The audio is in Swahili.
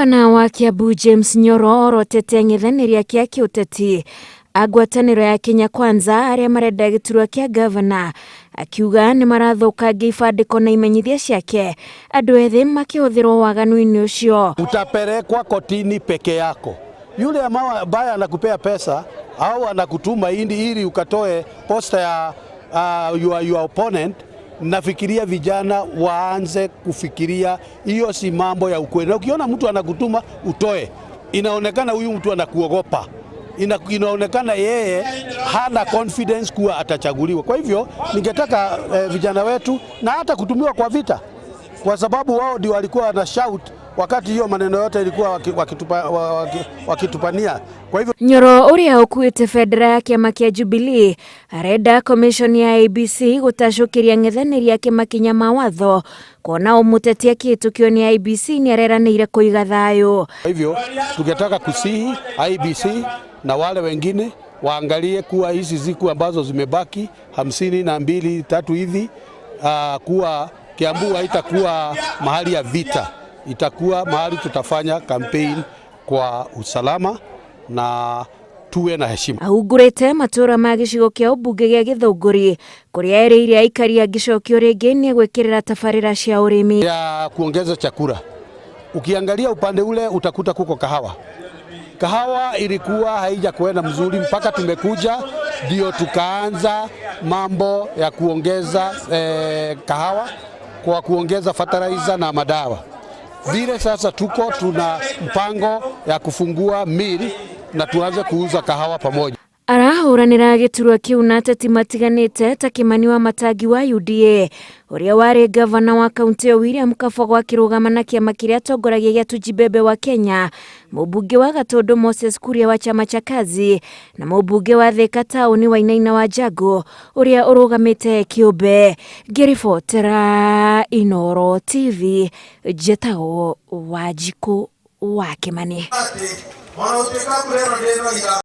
Gavana wa Kiambu James Nyoro orotete ng'ethanĩria kĩa kĩũteti a ngwatanĩro ya Kenya Kwanza arĩa marenda gĩturwa kĩa gavana, akiuga nĩ marathokangia ibandĩko na imenyithia ciake, andũ ethĩ makĩhũthĩrwo waganu-inĩ ũcio. Utapelekwa kotini peke yako. Yule ambaye anakupea pesa au anakutuma ili ukatoe posta ya your opponent, nafikiria vijana waanze kufikiria hiyo si mambo ya ukweli. Na ukiona mtu anakutuma utoe, inaonekana huyu mtu anakuogopa. Inaonekana yeye hana confidence kuwa atachaguliwa. Kwa hivyo ningetaka vijana wetu na hata kutumiwa kwa vita, kwa sababu wao ndio walikuwa na shout wakati hiyo maneno yote ilikuwa wakitupania. Kwa hivyo Nyoro uria ukuite federa ya kiama kia Jubilee arenda commission ya IEBC gutacukiria ng'ethanĩria kĩmakinya mawatho kuona umutetia kĩhĩtũkio ni IEBC ni areranĩire kũiga thayũ. Kwa hivyo tungetaka kusihi IEBC na wale wengine waangalie kuwa hizi siku ambazo zimebaki 52-3 hivi, kuwa Kiambu haitakuwa mahali ya vita, itakuwa mahali tutafanya campaign kwa usalama na tuwe na heshima. Ahungurĩte matũra ma gĩcigo kĩa ũmbunge gĩa Gĩthũngũri kũrĩa erĩire aikari a gĩcokio rĩngĩ nĩ gwĩkĩrĩra tabarĩra cia ũrĩmi ya kuongeza chakula. Ukiangalia upande ule utakuta kuko kahawa. Kahawa ilikuwa haija kuenda mzuri mpaka tumekuja ndio tukaanza mambo ya kuongeza kahawa kwa kuongeza fertilizer na madawa. Vile sasa tuna mpango ya kufungua mill na tuanze kuuza kahawa pamoja. Arahuranĩra gĩturwa kĩu na ateti matiganĩte ta Kimani Wamatangi wa UDA ũrĩa warĩ gavana wa kaunti ya William Kabogo akĩrũgama na kĩama kĩrĩa atongoragia gĩa Tujibebe wa Kenya, mũmbunge wa Gatũndũ Moses Kuria wa chama cha Kazi na mũmbunge wa Thika Taũni Wainaina wa Njagu ũrĩa ũrũgamĩte kĩũmbe. Ngĩribotera Inooro TV, njĩtagwo Wanjikũ wa Kimani.